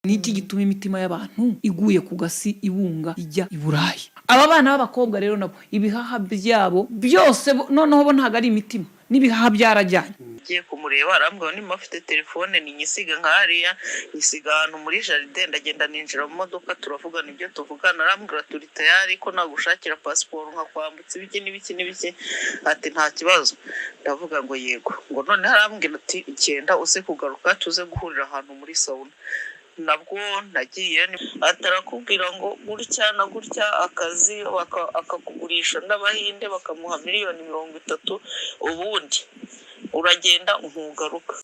niki gituma imitima y'abantu iguye ku gasi ibunga ijya i Burayi. Aba bana b'abakobwa rero nabo ibihaha byabo byose noneho bo ntago ari imitima n'ibihaha byarajyanye. Ngiye kumureba arambwira ni mafite telefone ni nyisiga nkariya nyisiga ahantu muri jardin ndagenda ninjira mu modoka turavugana ibyo tuvugana arambwira turi tayari ko nagushakira passport nkakwambutsa ibiki n'ibiki ati nta kibazo ndavuga ngo yego ngo none arambwira ati igenda uze kugaruka tuze guhurira ahantu muri sauna nabwo nagiye atarakubwira ngo gutya na gutya akazi akakugurisha n'abahinde bakamuha $30,000 ubundi uragenda umugaruka.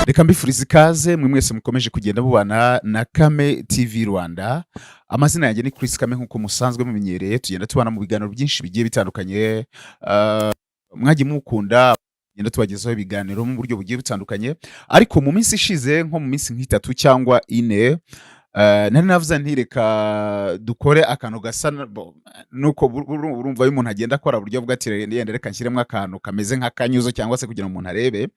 Reka mbifurize ikaze mwe mwese mukomeje kugenda mubana na Kame TV Rwanda. Amazina yanjye ni Chris Kame nkuko musanzwe mumenyereye, tugenda tubana mu biganiro byinshi bigiye bitandukanye. Mwagiye mukunda genda tubagezaho ibiganiro mu buryo bugiye bitandukanye, ariko mu minsi ishize nko mu minsi nk'itatu cyangwa 4 nari navuze ntireka dukore akantu gasa nuko urumva iyo umuntu agenda akora buryo bwa yenda reka nshyiremo akantu kameze nk'akanyuzo cyangwa se kugira umuntu arebe.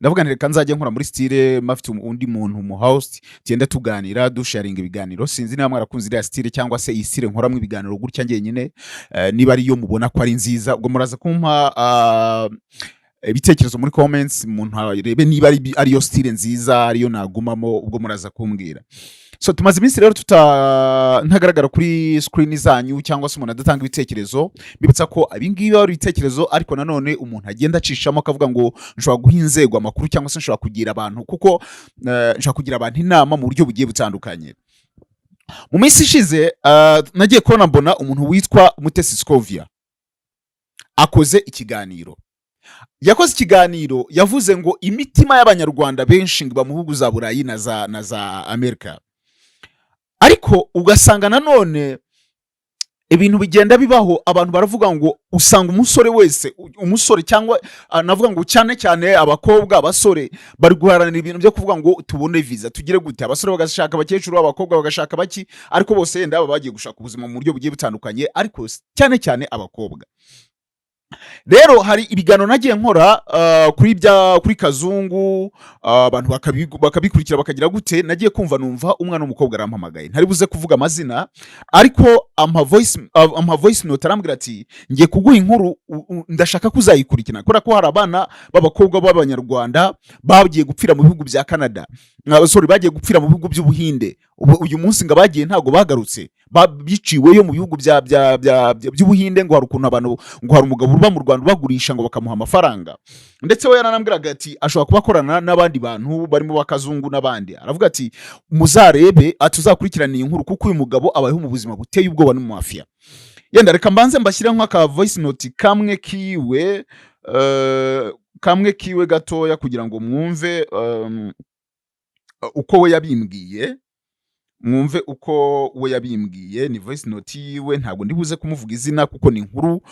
Ndavuga ntireka nzajya nkora muri style mafite undi muntu mu host tugenda tuganira dusharing ibiganiro. Sinzi niba mwarakunze iriya style cyangwa se iyi style nkoramo ibiganiro gutya ngenyine, niba ari yo mubona ko ari nziza ubwo muraza kumpa ibitekerezo muri comments, umuntu arebe niba ari yo style nziza ariyo nagumamo, ubwo muraza kumbwira. So tumaze iminsi rero ntagaragara kuri screen zanyu cyangwa se umuntu adatanga ibitekerezo. Bibutsa ko abingibi ari ibitekerezo ariko nanone umuntu agenda acishamo akavuga ngo nshobora guha inzego amakuru cyangwa se nshobora kugira abantu kuko nshobora kugira abantu inama mu buryo bugiye butandukanye. Mu minsi ishize nagiye kubona mbona umuntu witwa Mutesi Scovia akoze ikiganiro. Yakoze ikiganiro yavuze ngo imitima y'abanyarwanda benshi ngo bamuhugu za Burayi na za Amerika, ariko ugasanga nanone ibintu bigenda bibaho abantu baravuga ngo usanga umusore wese umusore cyangwa navuga ngo cyane abakobwa abasore bari guharanira ibintu byo kuvuga ngo tubone visa tugire gute, abasore bagashaka abakecuru abakobwa bagashaka baki, ariko bose yenda bagiye gushaka ubuzima mu buryo bugiye bitandukanye, ariko cyane abakobwa. Rero hari ibiganiro nagiye nkora kuri Kazungu, abantu bakabikurikira bakagira gute, nagiye kumva numva umwana w'umukobwa arampamagaye, ntari buze kuvuga amazina, ariko ama voice note arambwira ati ngiye kuguha inkuru ndashaka kuzayikurikirana kubera ko hari abana b'abakobwa b'abanyarwanda bagiye gupfira mu bihugu bya Canada, sorry bagiye gupfira mu bihugu by'ubuhinde, uyu munsi ngo bagiye ntago bagarutse biciweyo mu bihugu by'ubuhinde, ngo hari ukuntu abantu ngo hari umugabo uba mu Rwanda bagurisha ngo bakamuha amafaranga, ndetse we yaranambwiraga ati ashobora kubakorana n'abandi bantu barimo bakazungu n'abandi. Aravuga ati muzarebe atuzakurikirana iyi nkuru kuko uyu mugabo abayeho mu buzima buteye ubwoba no mu mafia. Yenda reka mbanze mbashyira nk'aka voice note kamwe kiwe gatoya kugira ngo mwumve uko we yabimbwiye. Ni voice note yiwe, ntabwo ndibuze kumuvuga izina kuko ni inkuru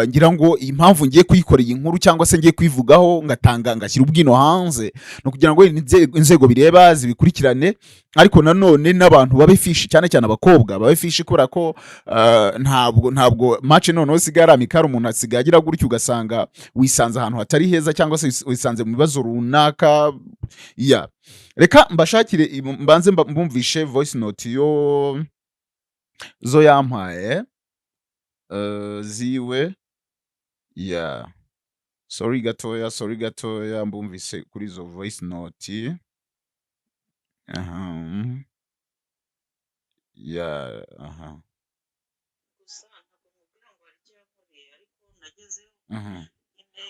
ngira ngo impamvu ngiye kuyikorera inkuru cyangwa se ngiye kwivugaho ngatanga ngashyira ubwino hanze no kugira ngo inzego bireba zibikurikirane, ariko nanone n'abantu babifishi cyane abakobwa babifishi kubera ko ntabwo match noneho sigara amikara umuntu asigagira gutyo ugasanga wisanze ahantu hatari heza cyangwa se wisanze mu bibazo runaka. Reka mbashakire mbanze mbumvishe voice note zo yampaye ziwe. Sorry gatoya mbumvise kuri zo voice note.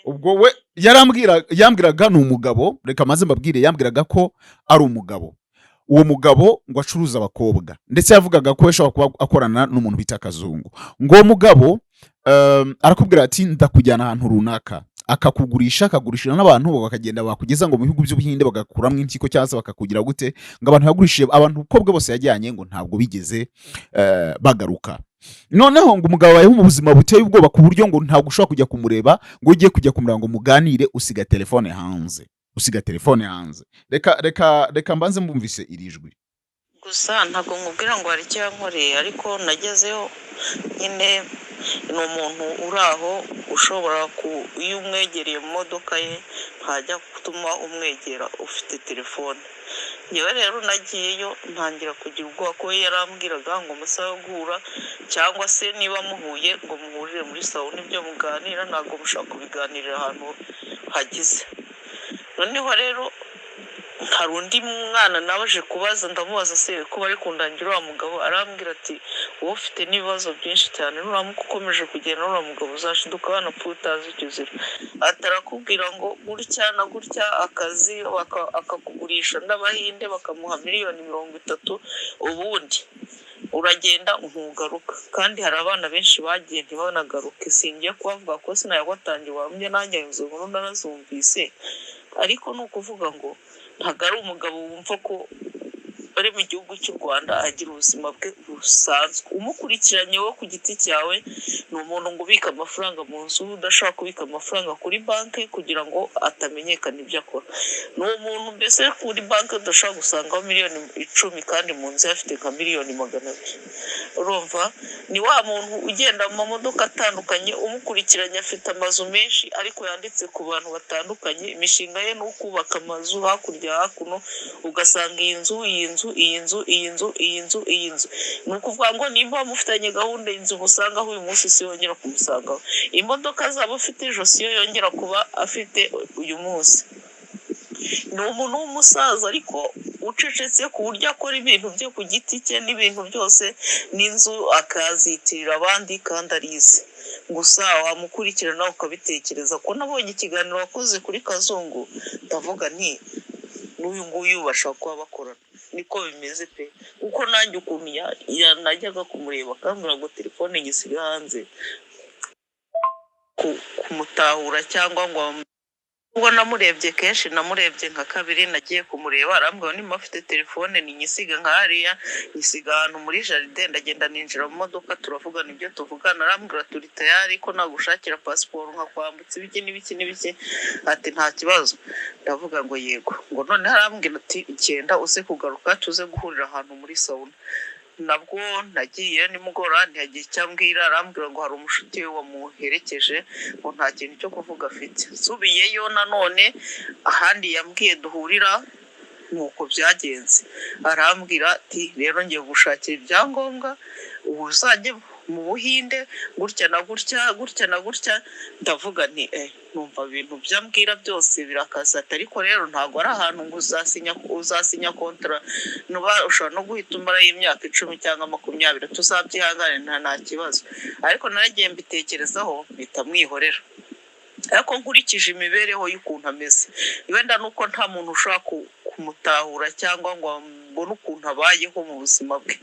Ubwo we yambwiraga ni umugabo, reka maze mbabwire, yambwiraga ko ari umugabo. Uwo mugabo ngo acuruza abakobwa, ndetse yavugaga ko yashobora kuba akorana n'umuntu bita Kazungu. Ngo uwo mugabo arakubwira ati ndakujyana ahantu runaka, akagurishira n'abantu bakagenda bakugeza ngo mu bihugu by'ubuhinde bagakuramo impyiko cyangwa bakakugira gute, ngo abantu yagurishije abantu ukobwa bose yajyanye ngo ntabwo bigeze bagaruka. Noneho ngo umugabo yabayeho mu buzima buteye ubwoba ku buryo ngo ntabwo ushobora kujya kumureba ngo ugiye kujya kumuranga ngo muganire usiga telefone hanze. Reka mbanze mbumvise irijwi. Gusa ntabwo nkubwira ngo hari icyo yankoreye, ariko nagezeho nyine ni umuntu uri aho ushobora iyo umwegereye mu modoka ye ntajya gutuma umwegera ufite telefone. Yewe rero nagiyeyo ntangira kugira ubwoba ko yarambwiraga ngo musabe guhura cyangwa se niba muhuye ngo muhurire muri sauna ibyo muganira ntabwo mushaka kubiganirira ahantu hagize. Noneho rero hari undi mwana nabaje kubaza ndamubaza se ko bari kundangira wa mugabo, arambwira ati wowe ufite n'ibibazo byinshi cyane nuramuka ukomeje kugenda uriya mugabo uzashiduka wanapfa utazi icyo uzira. Atarakubwira ngo gutya na gutya akazi akakugurisha n'abahinde bakamuha miliyoni 30, ubundi uragenda ntugaruka. Kandi hari abana benshi bagiye ntibanagaruke, singiye kubavuga ko sinayabatangiye wamye nanjye izo nkuru narazumvise, ariko ni ukuvuga ngo ntabwo ari umugabo wumva ko bari mu gihugu cy'u Rwanda agira ubuzima bwe busanzwe. Umukurikiranye wo ku giti cyawe ni umuntu ngo ubika amafaranga mu nzu udashaka kubika amafaranga kuri banki kugira ngo atamenyekana ibyo akora. Ni umuntu mbese kuri banki udashaka gusangaho miliyoni 10 kandi mu nzu afite nka miliyoni 200. Urumva ni wa muntu ugenda mu mamodoka atandukanye, umukurikiranye afite amazu menshi ariko yanditse ku bantu batandukanye, imishinga ye no kubaka amazu hakurya hakuno, ugasanga iyi nzu ni ukuvuga ngo nimba mufitanye gahunda inzu musangaho uyu munsi si yongera kumusangaho, imodoka zabo afite ejo si yo yongera kuba afite uyu munsi. Ni umuntu w'umusaza ariko ucecetse ku buryo akora ibintu bye ku giti cye n'ibintu byose n'inzu akazitirira abandi kandi arize. Gusa wamukurikirana ukabitekereza ko nabonye ikiganiro wakoze kuri Kazungu, ndavuga nti n'uyu nguyu bashaka kuba bakorana. Niko bimeze pe, kuko nanjye ukuntu najyaga kumureba akambwira ngo telefone nyisiga hanze kumutahura cyangwa ngo ubwo namurebye kenshi, namurebye nka 2 nagiye kumureba arambwira niba afite telefone ni nyisiga nka hariya, nyisiga ahantu muri jardin, ndagenda ninjira mu modoka turavugana ibyo tuvugana, arambwira turi tayari ko nagushakira passport nkakwambutsa ibiki n'ibiki, ati nta kibazo. Ndavuga ngo yego, ngo none arambwira ati genda uze kugaruka tuze guhurira ahantu muri sauna. Nabwo nagiye nimugora ntiyagiye cyambwira, arambwira ngo hari umushuti we wamuherekeje ngo nta kintu cyo kuvuga afite. Subiyeyo nanone ahandi yambwiye duhurira nuko byagenze, arambwira ati rero ngiye gushakira ibyangombwa ubu uzajye mu Buhinde gutya na gutya. Ndavuga nti numva ibintu byambwira byose birakaza, ariko rero ntago ari ahantu ngo uzasinya kontra nuba ushobora no guhita umara y'imyaka 10 cyangwa 20 tuzabyihangane nta kibazo. Ariko naragiye mbitekerezaho mpita mwihorera, ariko nkurikije imibereho y'ukuntu ameze wenda nuko nta muntu ushaka kumutahura cyangwa ngo mbone ukuntu abayeho mu buzima bwe,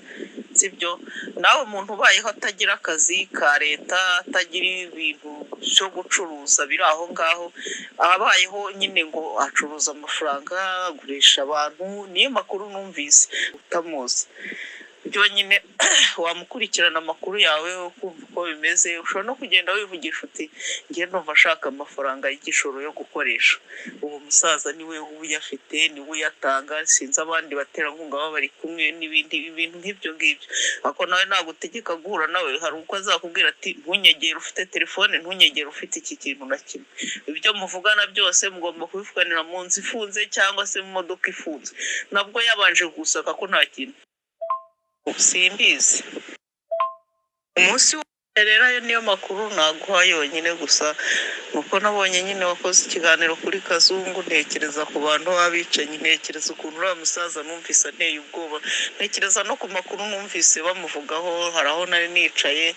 sibyo? Nawe umuntu ubayeho atagira akazi ka leta, atagira ibintu byo gucuruza biri aho ngaho, abayeho nyine ngo acuruza amafaranga agurisha abantu, niyo makuru numvise utamuzi. Byo nyine wamukurikirana amakuru yawe ukumva uko bimeze, ushobora no kugenda wivugisha uti ngiye ndumva ashaka amafaranga y'igishoro yo gukoresha. Uwo musaza niwe uyafite, niwe uyatanga, sinzi abandi baterankunga baba bari kumwe n'ibindi ibintu nk'ibyo ngibyo. Ako nawe nagutegeka guhura nawe, hari uko azakubwira ati ntunyegere ufite telefone, ntunyegere ufite iki kintu na kimwe. Ibyo muvugana byose mugomba kubivuganira mu nzu ifunze cyangwa se mu modoka ifunze. Nabwo yabanje gusaka ko nta kintu simbizi. Umunsi rero ayo niyo makuru naguha yonyine, gusa nuko nabonye nyine wakoze ikiganiro kuri Kazungu, ntekereza ku bantu babicanyi, ntekereza ukuntu uriya musaza numvise anteye ubwoba, ntekereza no ku makuru numvise bamuvugaho. Hari aho nari nicaye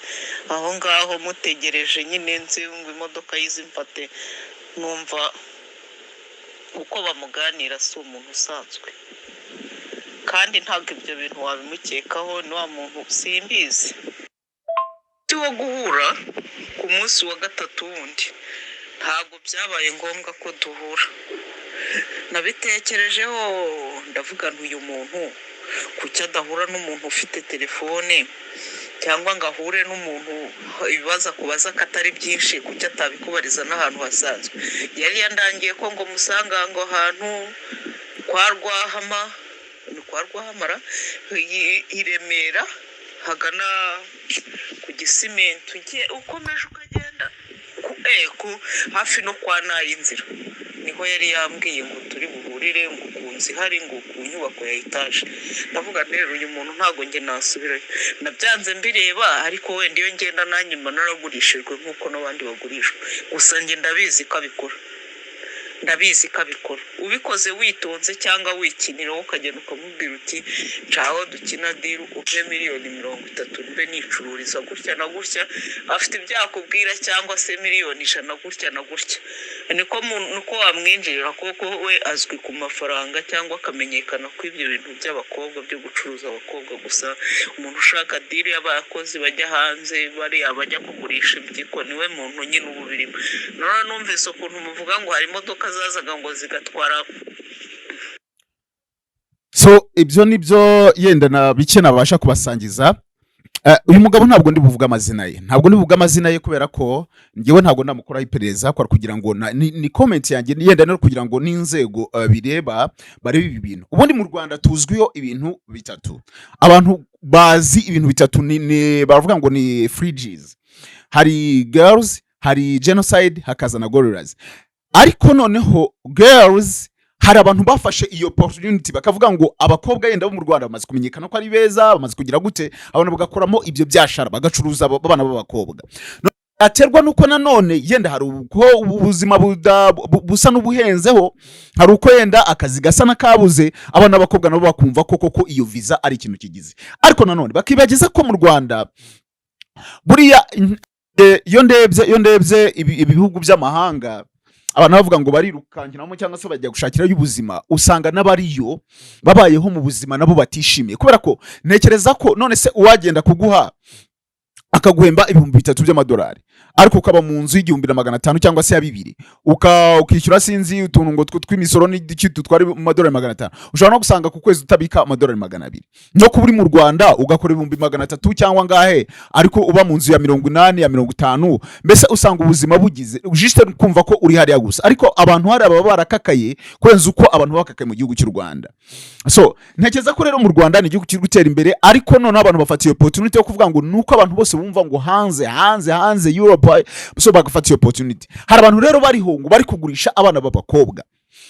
aho ngaho mutegereje nyine nzi ngo imodoka y'izimfate, numva uko bamuganira si umuntu usanzwe, kandi ntabwo ibyo bintu wabimukekaho, ni wa muntu simbizi. Wo guhura ku munsi wa 3 wundi ntabwo byabaye ngombwa ko duhura. Nabitekerejeho ndavuga uyu muntu kuki adahura n'umuntu ufite telefone, cyangwa ngo ahure n'umuntu ibibaza kubaza katari byinshi, kuki atabikubariza n'ahantu hasanzwe. Yari yandangiye ko ngo musanga ngo ahantu kwa Rwahamara i Remera hagana ku gisimenti ugiye ukomeje ukagenda ku hafi no kwa Nayinzira niho yari yambwiye ngo turi buhurire ngo kunzi hari ngo ku nyubako ya etaje. Ndavuga rero uyu muntu ntago nge nasubirayo, nabyanze mbireba, ariko wenda iyo ngenda nanyuma naragurishijwe nk'uko n'abandi bagurishwa, gusa nge ndabizi ko abikora, ndabizi ko abikora. Ubikoze witonze cyangwa wikinira ukagenda ukamubwira uti ncaho dukina diru uve miliyoni 30 mbe nicururiza gutya na gutya, afite ibyakubwira, cyangwa se miliyoni 100 gutya na gutya, nuko wamwinjirira kuko we azwi ku mafaranga cyangwa akamenyekana ko ibyo bintu by'abakobwa byo gucuruza abakobwa gusa. Umuntu ushaka diru y'abakozi bajya hanze bari abajya kugurisha ibyiko niwe muntu nyine ubu birimo. None numvise ukuntu muvuga ngo hari imodoka zazaga ngo zigatwara. So ibyo nibyo yenda na bike nabasha kubasangiza. Uyu mugabo ntabwo ndi buvuga amazina ye, kubera ko ngewe ntabwo ndamukora iperereza kwa kugira ngo ni comment yanjye yenda no kugira ngo n'inzego bireba barebe ibi bintu. Ubundi mu Rwanda tuzwiho ibintu bitatu, abantu bazi ibintu bitatu, ni baravuga ngo ni freegies, hari girls, hari genocide, hakaza na gorillas. Ariko noneho girls, hari abantu bafashe iyo opportunity bakavuga ngo abakobwa yenda bo mu Rwanda bamaze kumenyekana ko ari beza, bamaze kugira gute, abantu bagakoramo ibyo byashara bagacuruza abana b'abakobwa. Aterwa nuko nanone yenda hari uko ubuzima busa n'ubuhenzeho, hari uko yenda akazi gasa n'akabuze, abana b'abakobwa nabo bakumva koko iyo visa ari ikintu kigize. Ariko nanone bakibagiza ko mu Rwanda buriya iyo ndebye ibihugu by'amahanga, abantu bavuga ngo barirukankiramo cyangwa se bajya gushakira y'ubuzima, usanga n'abariyo babayeho mu buzima nabo batishimiye, kubera ko ntekereza ko none se uwagenda kuguha akaguhemba ibihumbi 3 by'amadolari, ariko ukaba mu nzu y'1500 cyangwa se ya 2 ukishyura sinzi utuntu ngo tw'imisoro n'ikitu twari mu madolari 500, ushobora no gusanga ku kwezi utabika amadolari 200. No kuburi mu Rwanda ugakora 300 cyangwa ngahe, ariko uba mu nzu ya 80 ya 50, mbese usanga ubuzima bugize juste kumva ko uri hariya gusa. Ariko abantu hari aba barakakaye kurenza uko abantu bakakaye mu gihugu cy'u Rwanda. So ntekereza ko rero mu Rwanda ni igihugu kiri gutera imbere, ariko none abantu bafatiye opportunity yo kuvuga ngo nuko abantu bose bumva ngo hanze Europe, so bagafatiye opportunity. Hari abantu rero bariho ngo bari kugurisha abana b'abakobwa,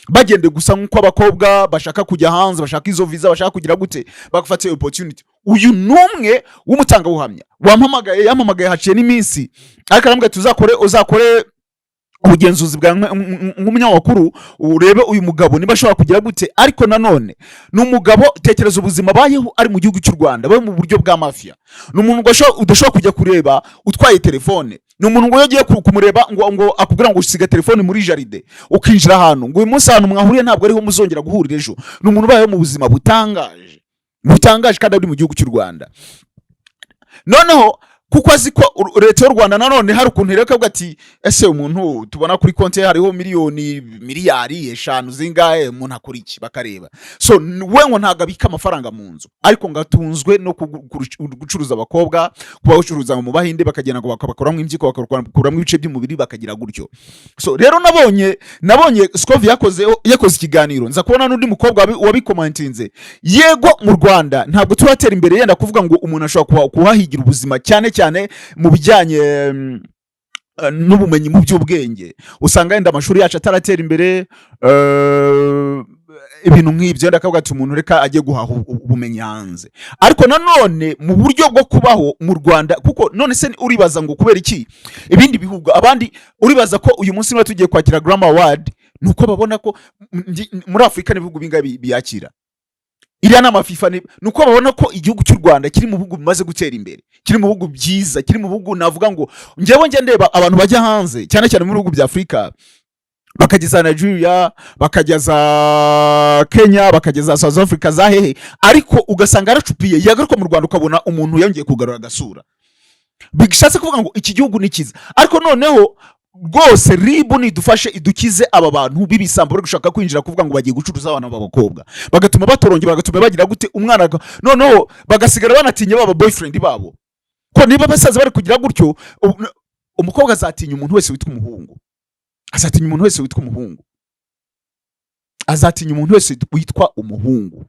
bagende gusa nkuko abakobwa bashaka kujya hanze, bashaka izo visa, bashaka kugira gute, bagafatiye opportunity. Uyu numwe w'umutanga buhamya yampamagaye haciye n'iminsi, ariko arambwira uzakore ubugenzuzi bwa nk'umunyamakuru urebe uyu mugabo niba ashobora kugira gute. Ariko nanone n'umugabo tekereza ubuzima bayeho ari mu gihugu cy'u Rwanda, baye mu buryo bwa mafia. N'umuntu udashobora kujya kureba utwaye telefone, n'umuntu ngo yagiye kumureba ngo akubwira ngo usiga telefone muri jaride, ukinjira ahantu ngo uyu munsi ahantu mwahuriye ntabwo ariho muzongera guhurira ejo. N'umuntu bayeho mu buzima butangaje kandi ari mu gihugu cy'u Rwanda. Noneho kuko azi ko leta y'u Rwanda nanone hari ukuntu ireka avuga ati ese umuntu tubona kuri konti hariho miliyari 5 zingahe, umuntu akora iki, bakareba. So we ngo ntago abika amafaranga mu nzu, ariko ngatunzwe no gucuruza abakobwa, kuba ucuruza mu Bahinde, bakagenda ngo bakabakoramo imbyiko, bakakuramo ibice by'umubiri, bakagira gutyo. So rero nabonye Scovie yakoze ikiganiro, nza kubona n'undi mukobwa wabikomentinze. Yego mu Rwanda ntabwo turatera imbere yenda kuvuga ngo umuntu ashobora kuhahigira ubuzima, cyane mu bijyanye n'ubumenyi mu by'ubwenge. Usanga yenda amashuri yacu ataratera imbere, ibintu nk'ibyo ndakavuga ati umuntu reka ajye guhaha ubumenyi hanze. Ariko nanone mu buryo bwo kubaho mu Rwanda, kuko none se uribaza ngo kubera iki ibindi bihugu abandi uribaza ko uyu munsi niba tugiye kwakira Grammy Award, nuko babona ko muri Afrika n'ibihugu bingabi biyakira iriya nama FIFA, nuko babona ko igihugu cy'u Rwanda kiri mu bihugu bimaze gutera imbere, kiri mu bihugu byiza, kiri mu bihugu navuga ngo njyewe ndeba abantu bajya hanze cyane cyane mu bihugu bya Afrika, bakageza Nigeria, bakageza Kenya, bakageza South Africa, zahehe, ariko ugasanga aracupiye yagaruka mu Rwanda ukabona umuntu yongeye kugarura agasura. Bigishatse kuvuga ngo iki gihugu ni kiza. Ariko noneho rwose ribu nidufashe idukize aba bantu bibisambo bari gushaka kwinjira kuvuga ngo bagiye gucuruza abana b'abakobwa, bagatuma batorongera, bagatuma bagira gute umwana, noneho bagasigara banatinya baba boyfriend babo. Ko niba basaza bari kugira gutyo, umukobwa azatinya umuntu wese witwa umuhungu, azatinya umuntu wese witwa umuhungu, azatinya umuntu wese witwa umuhungu.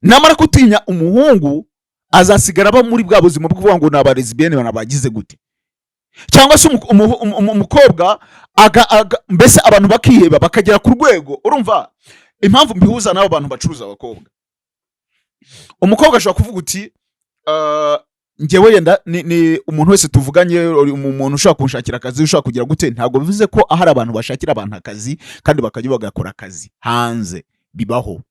Namara kutinya umuhungu, azasigara aba muri bwa buzima bwo kuvuga ngo ni abarezibiyene banabagize gute, cyangwa se umukobwa mbese abantu bakiheba bakagera ku rwego. Urumva impamvu mbihuza n'abo bantu bacuruza abakobwa, umukobwa ashobora kuvuga uti njyewe yenda ni umuntu wese tuvuganye, umuntu ushaka kunshakira akazi, ushaka kugira gute, ntabwo bivuze ko ahari abantu bashakira abantu akazi kandi bakajya bagakora akazi hanze, bibaho.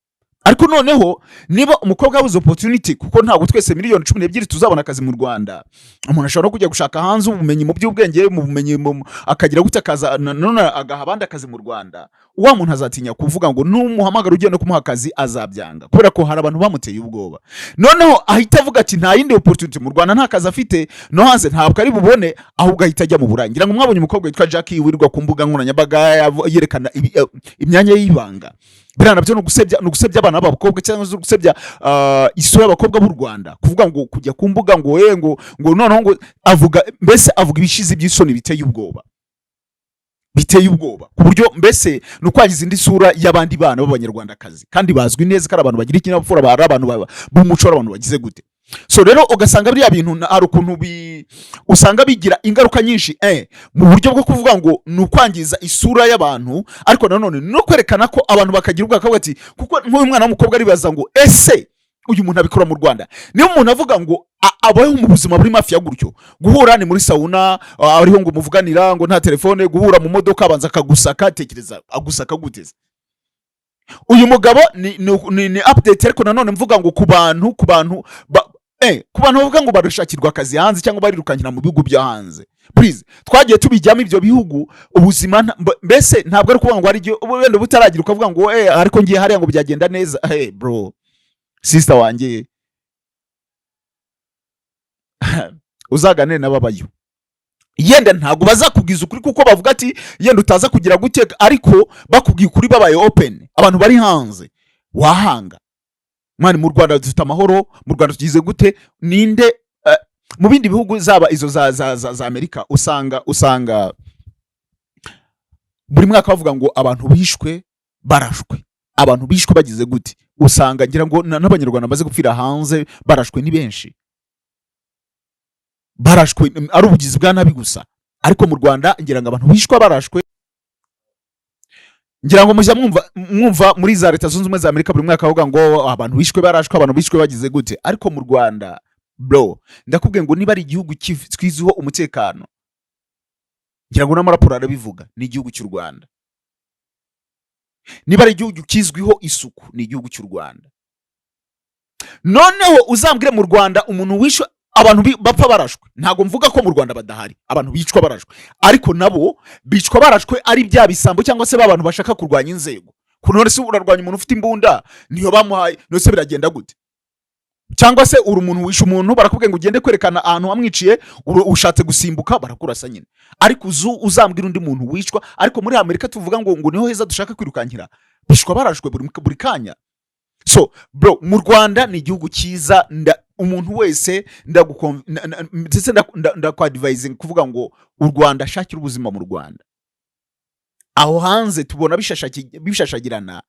Ariko noneho niba umukobwa abuze opportunity, kuko ntabwo twese miliyoni 12 tuzabona akazi mu Rwanda, umuntu ashobora kujya gushaka hanze ubumenyi mu by'ubwenge, mu bumenyi akagira gute akaza none agaha abandi akazi mu Rwanda, wa muntu azatinya kuvuga ngo numuhamagara ugiye no kumuha akazi azabyanga, kubera ko hari abantu bamuteye ubwoba. Noneho ahita avuga ati nta yindi opportunity mu Rwanda, nta kazi afite no hanze ntabwo ari bubone, ahubwo ahita ajya mu burangira. Ngo mwabonye umukobwa witwa Jackie wirirwa ku mbuga nkoranyambaga yerekana imyanya y'ibanga, biriya nabyo no gusebya abana b'abakobwa cyangwa no gusebya isura y'abakobwa b'u Rwanda, kuvuga ngo kujya ku mbuga ngo noneho ngo avuga ibishizi by'isoni biteye ubwoba, ku buryo mbese no kwangiza indi sura y'abandi bana b'abanyarwandakazi, kandi bazwi neza ko ari abantu bagira ikinyabupfura, ari abantu b'umuco, abantu bagize gute. So rero ugasanga biriya bintu hari ukuntu usanga bigira ingaruka nyinshi mu buryo bwo kuvuga ngo ni ukwangiza isura y'abantu, ariko nanone no kwerekana ko abantu bakagira ubwaka ati, kuko nk'uyu mwana w'umukobwa aribaza ngo ese uyu muntu abikora mu Rwanda. Niyo umuntu avuga ngo abaho mu buzima buri mafi ya gutyo, guhura ni muri sauna, ariho ngo umuvuganira ngo nta telefone, guhura mu modoka abanza akagusaka, tekereza agusaka guteze. Uyu mugabo ni update, ariko nanone mvuga ngo ku bantu bavuga ngo barashakirwa akazi hanze cyangwa barirukankira mu bihugu bya hanze, please twagiye tubijyamo ibyo bihugu, ubuzima mbese ntabwo ari kuvuga ngo ari wenda butaragira ukavuga ngo ariko ngiye hariya ngo byagenda neza. Bro, sister wanjye uzaganire n'ababayo, yenda ntabwo bazakubwiza ukuri kuko bavuga ati yenda utaza kugira guteka, ariko bakubwiye ukuri babaye open. Abantu bari hanze wahanga mani, mu Rwanda dufite amahoro, mu Rwanda tugize gute, ninde mu bindi bihugu zaba izo za Amerika usanga buri mwaka bavuga ngo abantu bishwe barashwe, abantu bishwe bagize gute, usanga ngira ngo n'abanyarwanda baze gupfira hanze barashwe ni benshi, barashwe ari ubugizi bwa nabi gusa. Ariko mu Rwanda ngira ngo abantu bishwe barashwe, ngira ngo mujya mwumva muri za Leta Zunze Ubumwe za Amerika buri mwaka bavuga ngo abantu bishwe barashwe, abantu bishwe bagize gute. Ariko mu Rwanda bro, ndakubwiye ngo niba ari igihugu twiziho umutekano, ngira ngo n'amaraporo arabivuga, ni igihugu cy'u Rwanda. Niba ari igihugu kizwiho isuku, ni igihugu cy'u Rwanda. Noneho uzambwire mu Rwanda umuntu wishwe, abantu bapfa barashwe, ntago mvuga ko mu Rwanda badahari abantu bicwa barashwe, ariko nabo bicwa barashwe ari bya bisambo cyangwa se babantu bashaka kurwanya inzego. Kunone se urarwanya umuntu ufite imbunda, niyo bamuhaye, no se biragenda gute? Cyangwa se uri umuntu wishe umuntu, barakubwiye ngo ugende kwerekana ahantu wamwiciye, ushatse gusimbuka barakurasa nyine. Ariko uzambwira undi muntu wicwa, ariko muri Amerika tuvuga ngo niho heza dushaka kwirukankira, bishwa barashwe buri kanya. So bro, mu Rwanda ni igihugu cyiza, umuntu wese ndakwadvising kuvuga ngo u Rwanda shakira ubuzima mu Rwanda. Aho hanze tubona bishashagirana,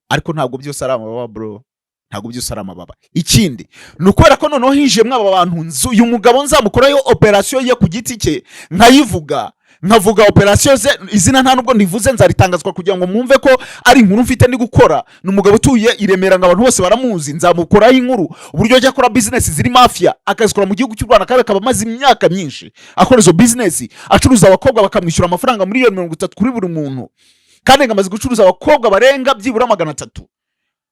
ariko ntabwo byose ari amababa bro, ntabwo byose ari amababa. Ikindi nukwera ko noneho hinjiyemo aba bantu, uyu mugabo nzamukorayo operation ye ku giti cye, nkavuga operation ze izina nta nubwo ndivuze, nzaritangazwa kugira ngo mwumve ko ari inkuru mfite ndi gukora. Numugabo tuye iremera ngo abantu bose baramuzi, nzamukoraho inkuru uburyo ajya akora business ziri mafia, akazikora mu gihugu cy'u Rwanda, kandi akaba amaze imyaka myinshi akora izo business, acuruza abakobwa bakamwishyura amafaranga miliyoni 30 kuri buri muntu, kandi ngamaze gucuruza abakobwa barenga byibura 300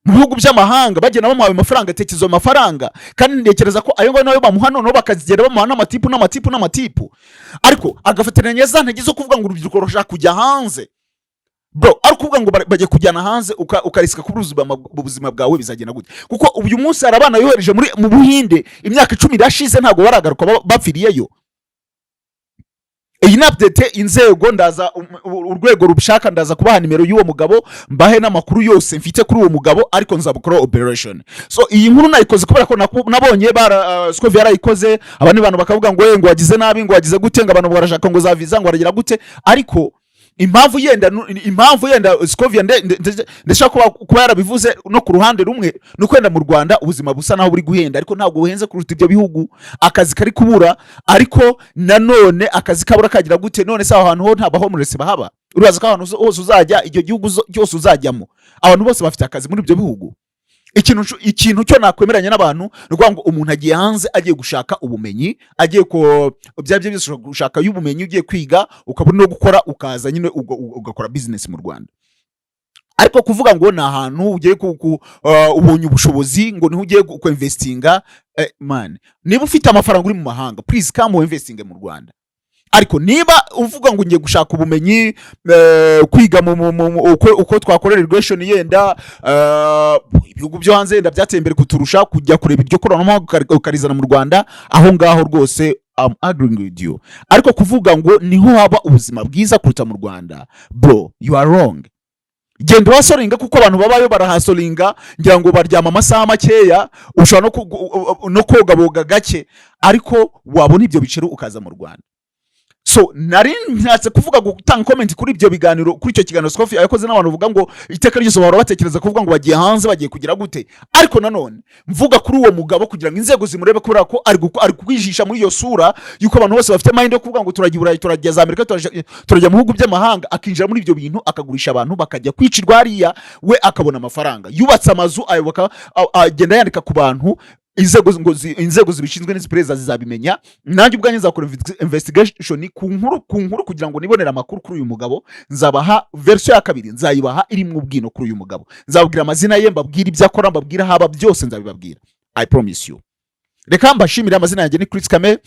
mu bihugu by'amahanga, bagena bamuhaye amafaranga, tekezo amafaranga, kandi ndekereza ko ayo nayo bamuha noneho bakazigera bamuha n'amatipu, ariko agafatiranya za ntege zo kuvuga ngo urubyiruko rushaka kujya hanze. Bro, ari kuvuga ngo bajye kujyana hanze ukarisika kubuza ubuzima bwawe, bizagenda gute? Kuko uyu munsi hari abana yohereje mu Buhinde imyaka 10 irashize, ntago baragaruka bapfiriyeyo. Iyi update inzego ndaza urwego rubishaka, ndaza kubaha nimero y'uwo mugabo, mbahe n'amakuru yose mfite kuri uwo mugabo, ariko nzabukora operation. So iyi nkuru nayikoze kubera ko nabonye Scovia yarayikoze, abandi bantu bakavuga ngo ngo wagize nabi, ngo wagize gute, ngo abantu barashaka ngo za visa, ngo baragira gute. Ariko impamvu yenda Scovia ndashaka kuba yarabivuze no ku ruhande rumwe no kwenda mu Rwanda ubuzima busa naho buri guhenda ariko ntabwo buhenze kuruta ibyo bihugu, akazi kari kubura, ariko nanone akazi kabura kagira gute? None se aho hantu ho nta homeless bahaba? Uraza ko ahantu hose uzajya, icyo gihugu cyose uzajyamo abantu bose bafite akazi muri ibyo bihugu. Ikintu cyo nakwemeranya n'abantu rwa ngo umuntu agiye hanze agiye gushaka ubumenyi, agiye ko byabye byose gushaka y'ubumenyi, ugiye kwiga ukabona no gukora, ukaza nyine ugakora business mu Rwanda. Ariko kuvuga ngo na ahantu ugiye ubonye ubushobozi ngo niho ugiye ku investinga, man, niba ufite amafaranga uri mu mahanga, please come investing mu Rwanda. Ariko niba uvuga ngo ngiye gushaka ubumenyi, kwiga uko twakorera irrigation yenda ibihugu byo hanze yenda byateye imbere kuturusha, kujya kureba iryo koranabuhanga ukarizana mu Rwanda, aho ngaho rwose I'm agreeing with you. Ariko kuvuga ngo niho haba ubuzima bwiza kuruta mu Rwanda, bro, you are wrong. Genda wasoringa kuko abantu babayo barahasoringa, ngira ngo baryama amasaha makeya, ushobora no koga boga gake, ariko wabona ibyo biciro ukaza mu Rwanda. So nari nshatse kuvuga gutanga comment kuri ibyo biganiro, kuri icyo kiganiro Scovia yakoze n'abantu uvuga ngo iteka ryose bahora batekereza kuvuga ngo bagiye hanze bagiye kugira gute, ariko nanone mvuga kuri uwo mugabo kugira ngo inzego zimurebe kubera ko ari kwijisha muri iyo sura yuko abantu bose bafite mind yo kuvuga ngo turagiye Burayi, turagiye za Amerika, turajya mu bihugu by'amahanga, akinjira muri ibyo bintu akagurisha abantu bakajya kwicirwa hariya, we akabona amafaranga, yubatse amazu ayoboka, agenda yandika ku bantu. Inzego zibishinzwe n'iziperereza zizabimenya. Nanjye ubwanjye nzakora investigation ku nkuru kugira ngo nibonere amakuru kuri uyu mugabo, nzabaha version ya kabiri, nzayibaha iri mu bwino kuri uyu mugabo, nzababwira amazina ye, mbabwira ibyo akora, mbabwira haba byose nzabibabwira, I promise you. Reka mbashimire, amazina yanjye ni Chris Kame,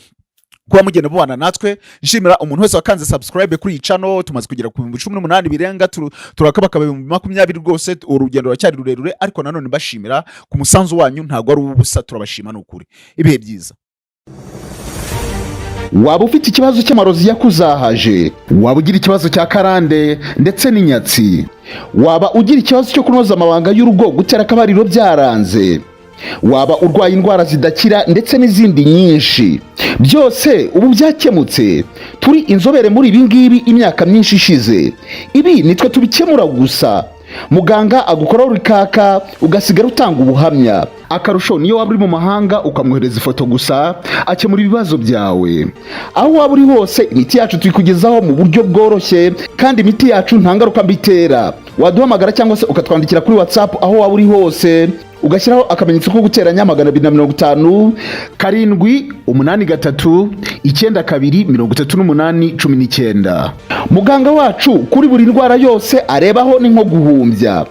kuba mugenda mubana natwe. Nshimira umuntu wese wakanze subscribe kuri iyi channel, tumaze kugera ku 18 birenga, turakabaka 20 rwose, urugendo ruracyari rurerure, ariko nanone mbashimira ku musanzu wanyu, ntago ari ubusa, turabashima n'ukuri. Ibihe byiza. Waba ufite ikibazo cy'amarozi yakuzahaje, waba ugira ikibazo cya karande ndetse n'inyatsi, waba ugira ikibazo cyo kunoza amabanga y'urugo, gutera akabariro byaranze, waba urwaye indwara zidakira ndetse n'izindi nyinshi, byose ubu byakemutse. Turi inzobere muri ibi ngibi imyaka myinshi ishize, ibi nitwe tubikemura gusa. Muganga agukora urikaka ugasigara utanga ubuhamya. Akarusho niyo waba uri mu mahanga ukamwohereza ifoto gusa, akemura ibibazo byawe. Aho waba uri hose, imiti yacu tuyikugezaho mu buryo bworoshye, kandi imiti yacu nta ngaruka mbitera. Waduhamagara cyangwa se ukatwandikira kuri WhatsApp aho waba uri hose, ugashyiraho akamenyetso ko guteranya 250 783 92 38 19. Muganga wacu kuri buri ndwara yose arebaho ni nko guhumbya.